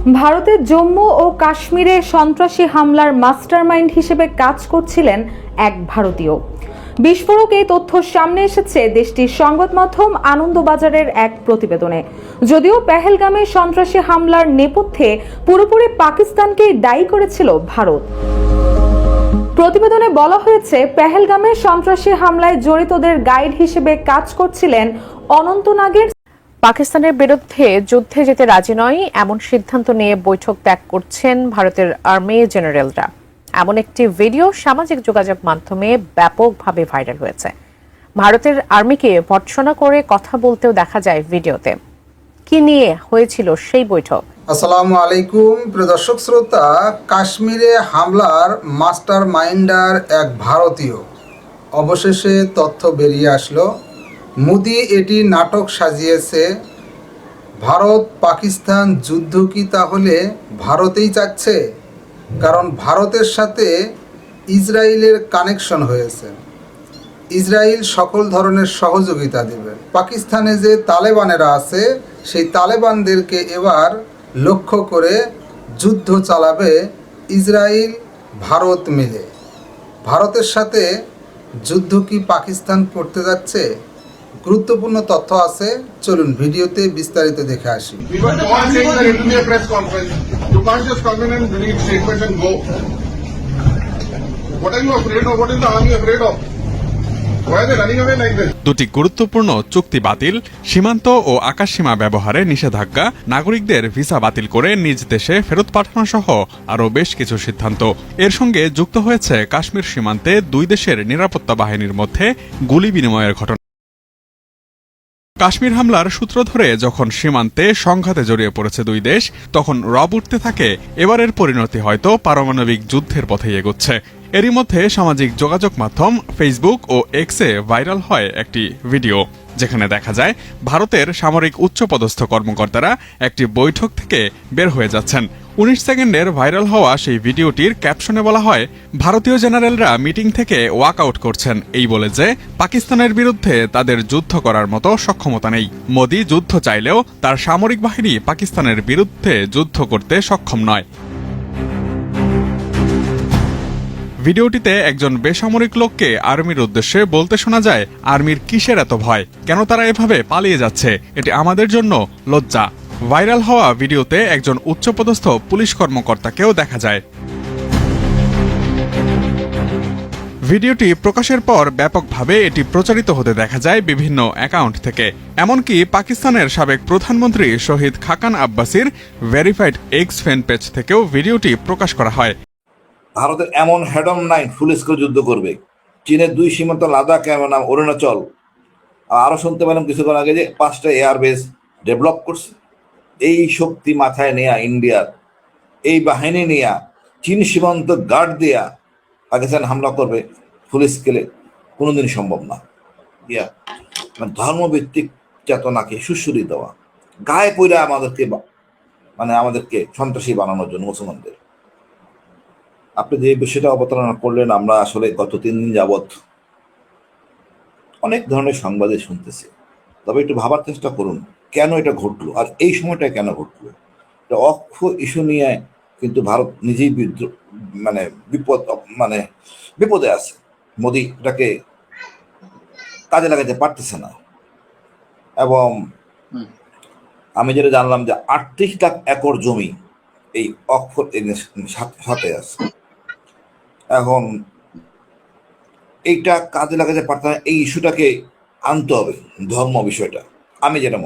ভারতের জম্মু ও কাশ্মীরে সন্ত্রাসী হামলার মাস্টারমাইন্ড হিসেবে কাজ করছিলেন এক ভারতীয়। বিস্ফোরক এই তথ্য সামনে এসেছে দেশটির সংবাদ মাধ্যম আনন্দবাজারের এক প্রতিবেদনে। যদিও পেহেলগামে সন্ত্রাসী হামলার নেপথ্যে পুরোপুরি পাকিস্তানকেই দায়ী করেছিল ভারত। প্রতিবেদনে বলা হয়েছে, পেহেলগামে সন্ত্রাসী হামলায় জড়িতদের গাইড হিসেবে কাজ করছিলেন অনন্তনাগের। পাকিস্তানের বিরুদ্ধে যুদ্ধে যেতে রাজি নয় এমন সিদ্ধান্ত নিয়ে বৈঠক ত্যাগ করছেন ভারতের আর্মি জেনারেলরা। এমন একটি ভিডিও সামাজিক যোগাযোগ মাধ্যমে ব্যাপকভাবে ভাইরাল হয়েছে। ভারতের আর্মিকে ভর্ৎসনা করে কথা বলতেও দেখা যায় ভিডিওতে। কি নিয়ে হয়েছিল সেই বৈঠক? আসসালামু আলাইকুম প্রিয় দর্শক শ্রোতা। কাশ্মীরে হামলার মাস্টার মাইন্ডার এক ভারতীয়, অবশেষে তথ্য বেরিয়ে আসলো। মোদি এটি নাটক সাজিয়েছে। ভারত পাকিস্তান যুদ্ধ কি তাহলে ভারতেই চাচ্ছে? কারণ ভারতের সাথে ইসরায়েলের কানেকশন হয়েছে। ইসরায়েল সকল ধরনের সহযোগিতা দেবে। পাকিস্তানে যে তালেবানেরা আছে সেই তালেবানদেরকে এবার লক্ষ্য করে যুদ্ধ চালাবে ইসরায়েল ভারত মিলে। ভারতের সাথে যুদ্ধ কি পাকিস্তান করতে যাচ্ছে? গুরুত্বপূর্ণ তথ্য আছে, চলুন ভিডিওতে বিস্তারিত দেখে আসি। দুটি গুরুত্বপূর্ণ চুক্তি বাতিল, সীমান্ত ও আকাশসীমা ব্যবহারে নিষেধাজ্ঞা, নাগরিকদের ভিসা বাতিল করে নিজ দেশে ফেরত পাঠানো সহ আরও বেশ কিছু সিদ্ধান্ত। এর সঙ্গে যুক্ত হয়েছে কাশ্মীর সীমান্তে দুই দেশের নিরাপত্তা বাহিনীর মধ্যে গুলি বিনিময়ের ঘটনা। কাশ্মীর হামলার সূত্র ধরে যখন সীমান্তে সংঘাতে জড়িয়ে পড়েছে দুই দেশ, তখন রব উঠতে থাকে এবারের পরিণতি হয়তো পারমাণবিক যুদ্ধের পথেই এগোচ্ছে। এরই মধ্যে সামাজিক যোগাযোগ মাধ্যম ফেসবুক ও এক্সে ভাইরাল হয় একটি ভিডিও, যেখানে দেখা যায় ভারতের সামরিক উচ্চপদস্থ কর্মকর্তারা একটি বৈঠক থেকে বের হয়ে যাচ্ছেন। 19 সেকেন্ডের ভাইরাল হওয়া সেই ভিডিওটির ক্যাপশনে বলা হয়, ভারতীয় জেনারেলরা মিটিং থেকে ওয়াক আউট করছেন এই বলে যে পাকিস্তানের বিরুদ্ধে তাদের যুদ্ধ করার মতো সক্ষমতা নেই। মোদি যুদ্ধ চাইলেও তার সামরিক বাহিনী পাকিস্তানের বিরুদ্ধে যুদ্ধ করতে সক্ষম নয়। ভিডিওটিতে একজন বেসামরিক লোককে আর্মির উদ্দেশ্যে বলতে শোনা যায়, আর্মির কিসের এত ভয়, কেন তারা এভাবে পালিয়ে যাচ্ছে, এটি আমাদের জন্য লজ্জা। ভাইরাল হওয়া ভিডিওতে একজন উচ্চপদস্থ পুলিশ কর্মকর্তাকেও দেখা যায়। ভিডিওটি প্রকাশের পর ব্যাপকভাবে এটি প্রচারিত হতে দেখা যায় বিভিন্ন অ্যাকাউন্ট থেকে। এমনকি পাকিস্তানের সাবেক প্রধানমন্ত্রী শহীদ Khakan আব্বাসির verified x fan page থেকেও ভিডিওটি প্রকাশ করা হয়। ভারতের এমন হেডম নাই ফুলিশকে যুদ্ধ করবে। চীনের দুই সীমান্ত লাদাখ এবং অরুণাচল, আরও শুনতে পেলাম কিছুক্ষণ আগে যে 5টা এয়ারবেস ডেভেলপ করছে। এই শক্তি মাথায় নেয়া ইন্ডিয়ার, এই বাহিনী নেয়া চীন সীমান্ত গার্ড দেয়া পাকিস্তান হামলা করবে ফুল স্কেলে কোনোদিন সম্ভব না। মানে ধর্মভিত্তিক চেতনাকে সুশ্রী দেওয়া, গায়ে পইরা আমাদেরকে সন্ত্রাসী বানানোর জন্য মুসলমানদের। আপনি যে বিষয়টা অবতারণা করলেন, আমরা আসলে গত 3 দিন যাবৎ অনেক ধরনের সংবাদে শুনতেছি। তবে একটু ভাবার চেষ্টা করুন, কেন এটা ঘটলো আর এই সময়টা কেন ঘটলো। এটা অক্ষ ইস্যু নিয়ে কিন্তু ভারত নিজেই বিপদে আছে। মোদি এটাকে কাজে লাগাতে পারতেছে না। এবং আমি যেটা জানলাম যে 38 লাখ একর জমি এই অক্ষ সাথে আছে। এখন এইটা কাজে লাগাতে পারতে না, এই ইস্যুটাকে আনতে হবে, ধর্ম বিষয়টা। আমি যেটা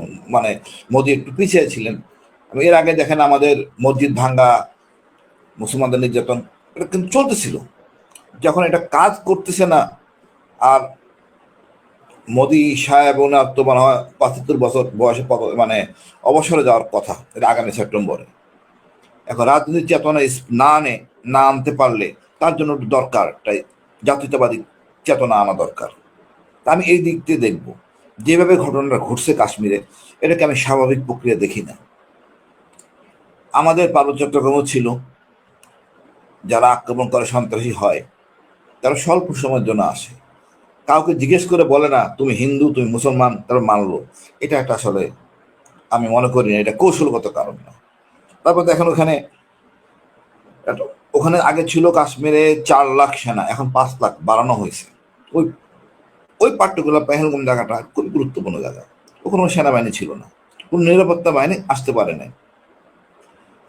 মোদি একটু পিছিয়ে ছিলেন। আমি এর আগে দেখেন আমাদের মসজিদ ভাঙ্গা, মুসলমানদের নির্যাতন, এটা কিন্তু চলতেছিল। যখন এটা কাজ করতেছে না, আর মোদি সাহেব ওনার তো মনে হয় 75 বছর বয়সে অবসরে যাওয়ার কথা, এটা আগামী সেপ্টেম্বরে। এখন রাজনীতির চেতনা না আনতে পারলে তার জন্য দরকার তাই জাতীয়তাবাদী চেতনা আনা দরকার। তা আমি এই দিক দিয়ে দেখবো, যেভাবে ঘটনাটা ঘটছে কাশ্মীরে, এটাকে আমি স্বাভাবিক প্রক্রিয়া দেখি না। আমাদের পার্বত্য চট্টগ্রামও ছিল, যারা আক্রমণ করে সন্ত্রাসী হয় তারা স্বল্প সময়ের জন্য আসে, কাউকে জিজ্ঞেস করে বলে না তুমি হিন্দু তুমি মুসলমান, তারা মানলো। এটা একটা আসলে আমি মনে করি না এটা কৌশলগত কারণ না। তারপর দেখেন ওখানে আগে ছিল কাশ্মীরে 4 লাখ সেনা, এখন 5 লাখ বাড়ানো হয়েছে। ওই ওই পার্টিকুলার পেহেলগাম জায়গাটা খুব গুরুত্বপূর্ণ জায়গা, ওখানে কোনো সেনাবাহিনী ছিল না, কোনো নিরাপত্তা বাহিনী আসতে পারে নাই।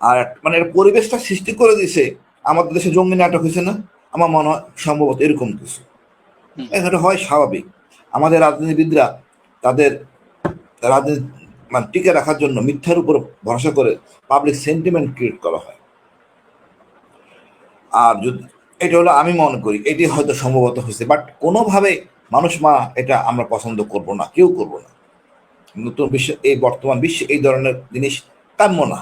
আর মানে এর পরিবেশটা সৃষ্টি করে দিছে, আমাদের দেশে জঙ্গি নাটক হয়েছে না, আমার মনে হয় সম্ভবত এরকম কিছু। এটা হয় স্বাভাবিক, আমাদের রাজনীতিবিদরা তাদের রাজনীতি মানে টিকে রাখার জন্য মিথ্যার উপর ভরসা করে পাবলিক সেন্টিমেন্ট ক্রিয়েট করা হয়। আর যদি এটা হলো, আমি মনে করি এটি হয়তো সম্ভবত হয়েছে, বাট কোনোভাবে মানুষ মারা এটা আমরা পছন্দ করব না, কেউ করব না। নতুন বিশ্ব, এই বর্তমান বিশ্বে এই ধরনের জিনিস কাম্য না।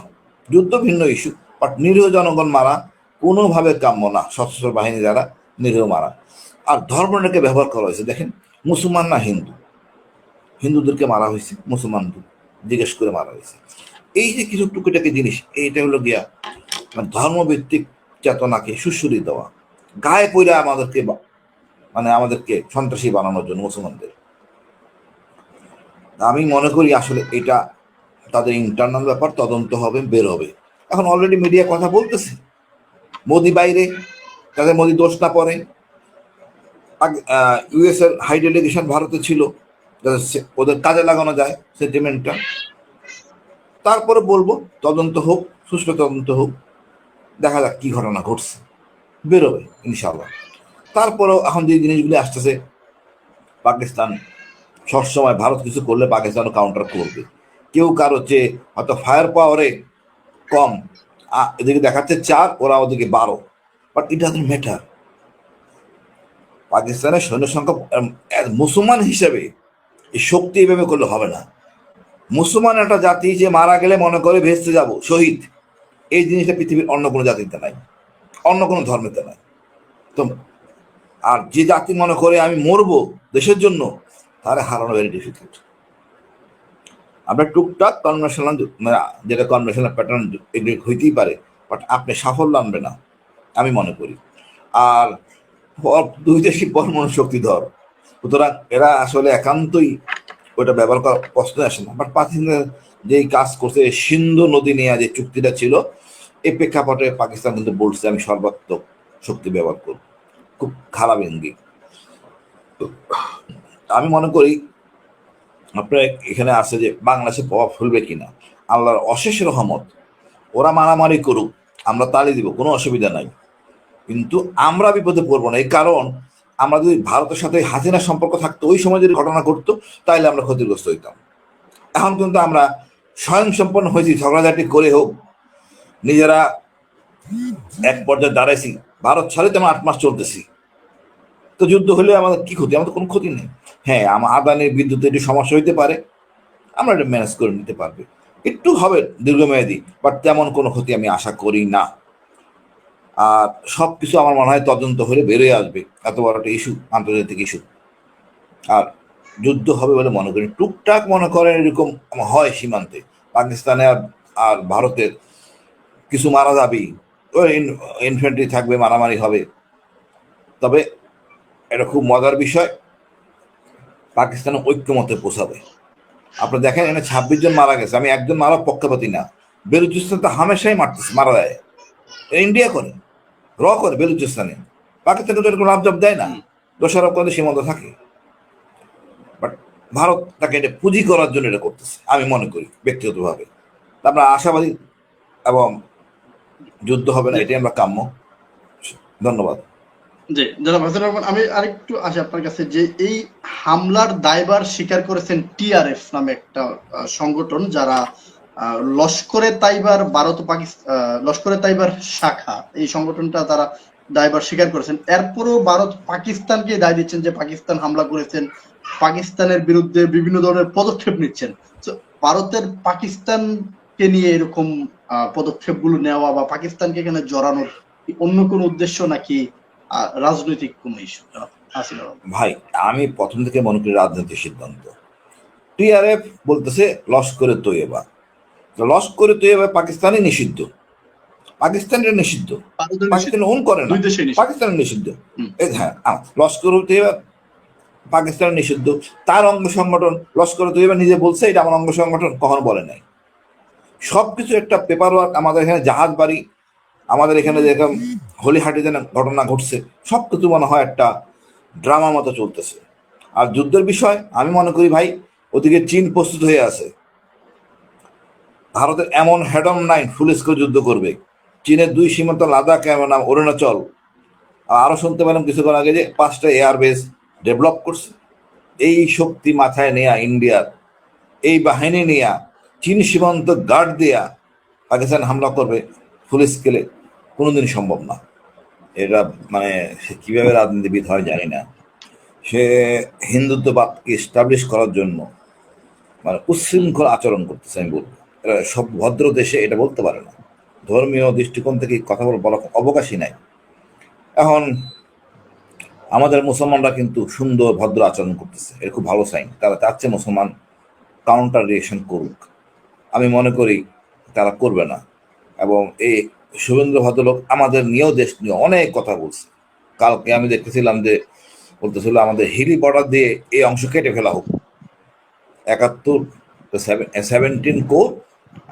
যুদ্ধ ভিন্ন ইস্যু, বাট নিরীহ জনগণ মারা কোনোভাবে কাম্য না, সশস্ত্র বাহিনী যারা নিরীহ মারা। আর ধর্মটাকে ব্যবহার করা হয়েছে, দেখেন মুসলমান না হিন্দু, হিন্দুদেরকে মারা হয়েছে, মুসলমানদের জিজ্ঞেস করে মারা হয়েছে। এই যে কিছু টুকিটাকি জিনিস, এইটা হলো গিয়া মানে ধর্মভিত্তিক চেতনাকে সুশ্রুতি দেওয়া, গায়ে পড়ে আমাদেরকে সন্ত্রাসী বানানোর জন্য মুসলমানদের। আমি মনে করি আসলে এটা তাদের ইন্টারনাল ব্যাপার, তদন্ত হবে, বের হবে। এখন অলরেডি মিডিয়া কথা বলতেছে, মোদি বাইরে, তাদের মোদি দোষ না পড়ে। ইউএস এর হাই ডেলিগেশন ভারতে ছিল, ওদের কাজে লাগানো যায় সেন্টিমেন্টটা। তারপরে বলবো তদন্ত হোক, সুষ্ঠু তদন্ত হোক, দেখা যাক কি ঘটনা ঘটছে, বেরোবে ইনশাআল্লাহ। তারপরেও এখন যে জিনিসগুলি আসতেছে, পাকিস্তান সবসময় ভারত কিছু করলে পাকিস্তানও কাউন্টার করবে। কেউ কারো চেয়ে হয়তো ফায়ার পাওয়ারে কম, এদিকে দেখাচ্ছে 4, ওরা ওদিকে 12, বাট ইট ডাজন্ট ম্যাটার। পাকিস্তানের সৈন্য সংখ্যা মুসলমান হিসেবে এই শক্তি এভাবে করলে হবে না। মুসলমান একটা জাতি যে মারা গেলে মনে করে ভেস্তে যাব, শহীদ, এই জিনিসটা পৃথিবীর অন্য কোনো জাতিতে নাই, অন্য কোনো ধর্মেতে নাই। তো আর যে জাতি মনে করে আমি মরবো দেশের জন্য, তারা হারানো ভেরি ডিফিকাল্ট। আপনার টুকটাক কনভেনশনাল, যেটা কনভেনশনাল প্যাটার্ন এগুলি হইতেই পারে, বাট আপনি সাফল্য আনবে না আমি মনে করি। আর দুই দেশই পরমাণু শক্তিধর, সুতরাং এরা আসলে একান্তই ওইটা ব্যবহার করার প্রশ্ন আসে না। বাট পাকিস্তান যেই কাজ করছে, সিন্ধু নদী নিয়ে যে চুক্তিটা ছিল, এই প্রেক্ষাপটে পাকিস্তান কিন্তু বলছে আমি সর্বাত্মক শক্তি ব্যবহার করব, খুব খারাপ ইঙ্গিত। আমি মনে করি আপনার এখানে আছে যে বাংলাদেশে প্রভাব ফেলবে কিনা, আল্লাহর অশেষ রহমত, ওরা মারামারি করুক, আমরা তালি দিব, কোনো অসুবিধা নাই, কিন্তু আমরা বিপদে পড়বো না। এই কারণ আমরা যদি ভারতের সাথে হাসিনার সম্পর্ক থাকতো, ওই সময় যদি ঘটনা ঘটতো, তাইলে আমরা ক্ষতিগ্রস্ত হইতাম। এখন কিন্তু আমরা স্বয়ংসম্পন্ন হয়েছি, ঝগড়াঝাটি করে হোক, নিজেরা এক পর্যায়ে দাঁড়াইছি, ভারত ছাড়িতে আমরা 8 মাস চলতেছি। তো যুদ্ধ হলে আমাদের কি ক্ষতি? আমাদের কোনো ক্ষতি নেই। হ্যাঁ, আমার আদানির বিদ্যুতে একটু সমস্যা হইতে পারে, আমরা এটা ম্যানেজ করে নিতে পারবে, একটু হবে দীর্ঘমেয়াদী, বাট তেমন কোনো ক্ষতি আমি আশা করি না। আর সবকিছু আমার মনে হয় তদন্ত হলে বেরোয় আসবে, এত বড় একটা ইস্যু, আন্তর্জাতিক ইস্যু। আর যুদ্ধ হবে বলে মনে করি, টুকটাক মনে করেন এরকম হয় সীমান্তে, পাকিস্তানে আর ভারতের কিছু মারা যাবে, ওই ইনফ্যান্ট্রি থাকবে, মারামারি হবে। তবে এটা খুব মজার বিষয়, পাকিস্তানের ঐক্যমতে পৌঁছাবে। আপনি দেখেন এখানে 26 জন মারা গেছে, আমি একজন মারা পক্ষপাতী না। বেলুচিস্তান তো হামেশাই মারা যায়, ইন্ডিয়া করে, করে বেলুচিস্তানে, পাকিস্তানে তো এরকম লাভ দেয় না, দোষারোপ করে সীমান্ত থাকে। বাট ভারত তাকে এটা পুঁজি করার জন্য এটা করতেছে, আমি মনে করি ব্যক্তিগতভাবে। আমরা আশাবাদী এবং যুদ্ধ হবে না, এটাই আমরা কাম্য। ধন্যবাদ। জি জনাব হাসানুর রহমান, আমি আরেকটু আসি আপনার কাছে, যে এই হামলার দায়ভার স্বীকার করেছেন টিআরএফ নামে একটা সংগঠন, যারা লস্করে তাইবার ভারত ও পাকিস্তান, লস্করে তাইবার শাখা, এই সংগঠনটা তারা দায়ভার স্বীকার করেছেন। এরপরও ভারত পাকিস্তানকে দায় দিচ্ছেন যে পাকিস্তান হামলা করেছেন, পাকিস্তানের বিরুদ্ধে বিভিন্ন ধরনের পদক্ষেপ নিচ্ছেন। তো ভারতের পাকিস্তানকে নিয়ে এরকম পদক্ষেপগুলো নেওয়া বা পাকিস্তানকে এখানে জড়ানোর অন্য কোনো উদ্দেশ্য নাকি রাজনৈতিক কোন ইস্যু? ভাই, আমি প্রথম থেকে মনে করি রাজনৈতিক সিদ্ধান্ত। টিআরএফ বলতেছে লস্করে তৈয়বা, লস্করে তৈয়বা পাকিস্তানে নিষিদ্ধ, পাকিস্তানের নিষিদ্ধ, পাকিস্তান ওন করে না, পাকিস্তানের নিষিদ্ধ। হ্যাঁ, লস্কর তৈয়বা পাকিস্তানের নিষিদ্ধ, তার অঙ্গ সংগঠন লস্কর তৈয়বা নিজে বলছে এটা আমার অঙ্গ সংগঠন, কখনো বলে নাই। সবকিছু একটা পেপার ওয়ার্ক। আমাদের এখানে জাহাজ বাড়ি, আমাদের এখানে যেরকম হলিহাটিতে ঘটনা ঘটছে, সবকিছু মনে হয় একটা ড্রামা মতো চলতেছে। আর যুদ্ধের বিষয় আমি মনে করি ভাই, ওদিকে চীন প্রস্তুত হয়ে আছে। ভারতের এমন হেডম নাইন ফুল স্কেল যুদ্ধ করবে। চীনের 2 সীমান্ত লাদাখ এবং অরুণাচল, আরো শুনতে পেলাম কিছুক্ষণ আগে যে 5টা এয়ারবেস ডেভেলপ করছে। এই শক্তি মাথায় নেয়া ইন্ডিয়ার, এই বাহিনী নেয়া চীন সীমান্ত গার্ড দেয়া পাকিস্তান হামলা করবে ফুল স্কেলে, কোনোদিন সম্ভব না। এটা মানে সে কিভাবে রাজনীতিবিদ হয় জানি না। সে হিন্দুত্ববাদকে এস্টাবলিশ করার জন্য মানে উচ্ছৃঙ্খল আচরণ করতেছে। আমি বলবো এরা সব ভদ্র দেশে এটা বলতে পারে না, ধর্মীয় দৃষ্টিকোণ থেকে কথা বলার অবকাশই নাই। এখন আমাদের মুসলমানরা কিন্তু সুন্দর ভদ্র আচরণ করতেছে, এটা খুব ভালো সাইন। তারা চাচ্ছে মুসলমান কাউন্টার রিয়েকশন করুক, আমি মনে করি তারা করবে না। এবং এই শুভেন্দ্র ভদ্রলোক আমাদের নিয়েও, দেশ নিয়ে অনেক কথা বলছে। কালকে আমি দেখতেছিলাম যে বলতেছিল আমাদের হিলি বর্ডার দিয়ে এই অংশ কেটে ফেলা হোক, 17 কোর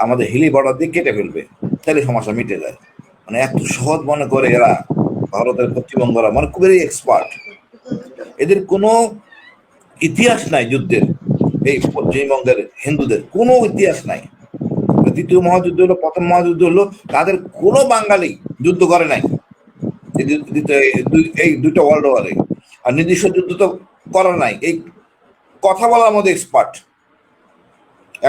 আমাদের হিলি বর্ডার দিয়ে কেটে ফেলবে, তাহলে সমস্যা মিটে যায়। মানে এত সহজ মনে করে এরা, ভারতের পশ্চিমবঙ্গরা মানে খুবই এক্সপার্ট। এদের কোনো ইতিহাস নাই যুদ্ধের। এই পশ্চিমবঙ্গের হিন্দুদের কোনো ইতিহাস নাই। দ্বিতীয় মহাযুদ্ধ হলো, প্রথম মহাযুদ্ধ হলো, তাদের কোনো বাঙালি যুদ্ধ করে নাই এই 2টা ওয়ার্ল্ড ওয়ারে। আর নির্দিষ্ট যুদ্ধ তো করার নাই, এই কথা বলার মধ্যে এক্সপার্ট।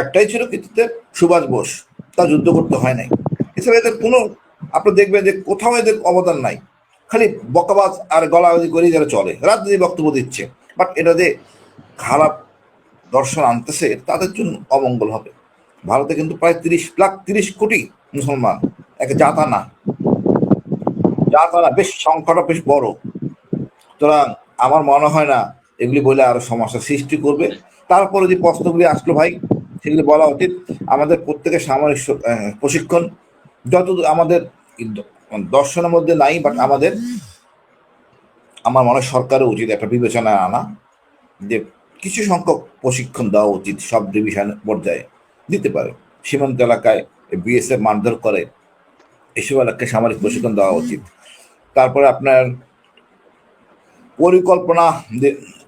একটাই ছিল কৃতিত্বের, সুভাষ বোস, তা যুদ্ধ করতে হয় নাই। এছাড়া এদের কোনো, আপনি দেখবেন যে কোথাও এদের অবদান নাই, খালি বকাবাজ আর গলাবাজি করে যারা চলে, রাজনীতি বক্তব্য দিচ্ছে। বাট এটা যে খারাপ দর্শন আনতেছে, তাদের জন্য অমঙ্গল হবে। ভারতে কিন্তু প্রায় 30 কোটি মুসলমান, এক জাতানা, বেশ সংখ্যাটা বেশ বড়। সুতরাং আমার মনে হয় না এগুলি বলে আরো সমস্যার সৃষ্টি করবে। তারপরে যে প্রশ্নগুলি আসলো ভাই, সেগুলি বলা উচিত। আমাদের প্রত্যেকের সামরিক প্রশিক্ষণ যত আমাদের দর্শনের মধ্যে নাই, বাট আমার মনে হয় সরকারের উচিত একটা বিবেচনায় আনা যে কিছু সংখ্যক প্রশিক্ষণ দেওয়া উচিত, সব ডিভিশন পর্যায়ে দিতে পারে। সীমান্ত এলাকায় বিএসএফ মারধর করে, এসব এলাকায় সামরিক প্রশিক্ষণ দেওয়া উচিত। তারপরে আপনার পরিকল্পনা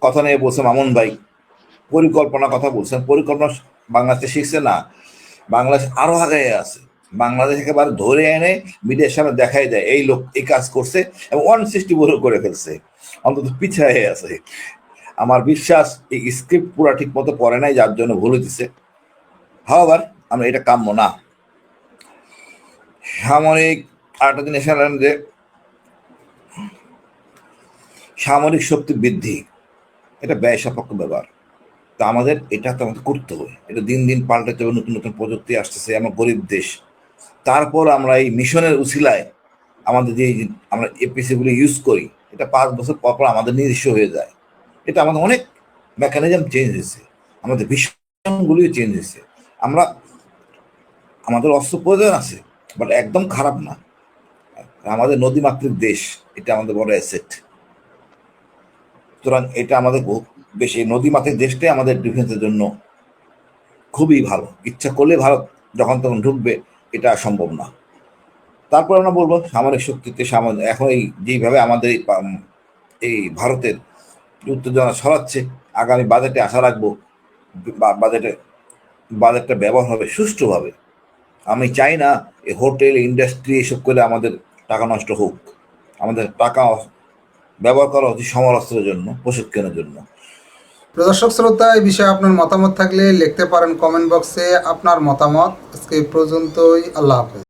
কথা নিয়ে বলছে মামুন ভাই, পরিকল্পনা কথা বলছেন। পরিকল্পনা বাংলাদেশে শিখছে না, বাংলাদেশ আরো আগে আছে। বাংলাদেশ একেবারে ধরে এনে মিডিয়ার সামনে দেখাই দেয় এই লোক এই কাজ করছে এবং 164 করে ফেলছে, অন্তত পিছিয়ে আছে। আমার বিশ্বাস এই স্ক্রিপ্ট পুরা ঠিক মতো পড়ে নাই, যার জন্য ভুল হইতেছে। হাওয়ার আমরা এটা কাম্য না। সামরিক আরেকটা জিনিস যে সামরিক শক্তি বৃদ্ধি, এটা ব্যয় সাপেক্ষ ব্যাপার। তা আমাদের এটা তো আমাদের করতে হবে, এটা দিন দিন পাল্টাতে হবে, নতুন নতুন প্রযুক্তি আসতেছে, আমরা গরিব দেশ। তারপর আমরা এই মিশনের উছিলায় আমাদের যে আমরা এপিসিগুলি ইউজ করি, এটা 5 বছর পর পর আমাদের নিজস্ব হয়ে যায়। এটা আমাদের অনেক মেকানিজম চেঞ্জ হয়েছে, আমাদের ভীষণগুলিও চেঞ্জ হয়েছে। আমাদের অস্ত্র প্রয়োজন আছে, বাট একদম খারাপ না। আমাদের নদীমাতৃক দেশ, এটা আমাদের বড় অ্যাসেট। সুতরাং এটা আমাদের বেশি নদীমাতৃক দেশটাই আমাদের ডিফেন্সের জন্য খুবই ভালো। ইচ্ছা করলে ভারত যখন তখন ঢুকবে, এটা সম্ভব না। তারপর আমরা বলবো সামরিক শক্তিতে এখন এই যেভাবে আমাদের এই ভারতের উত্তেজনা ছড়াচ্ছে, আগামী বাজেটে আশা রাখবো বাজেটটা ব্যবহার হবে সুষ্ঠুভাবে। আমি চাই না এই হোটেল ইন্ডাস্ট্রি এসব করে আমাদের টাকা নষ্ট হোক। আমাদের টাকা ব্যবহার করা হচ্ছে সমরাস্ত্রের জন্য, প্রশিক্ষণের জন্য। দর্শক শ্রোতা, এই বিষয়ে আপনার মতামত থাকলে লিখতে পারেন কমেন্ট বক্সে আপনার মতামত। আজকে এই পর্যন্তই, আল্লাহ হাফেজ।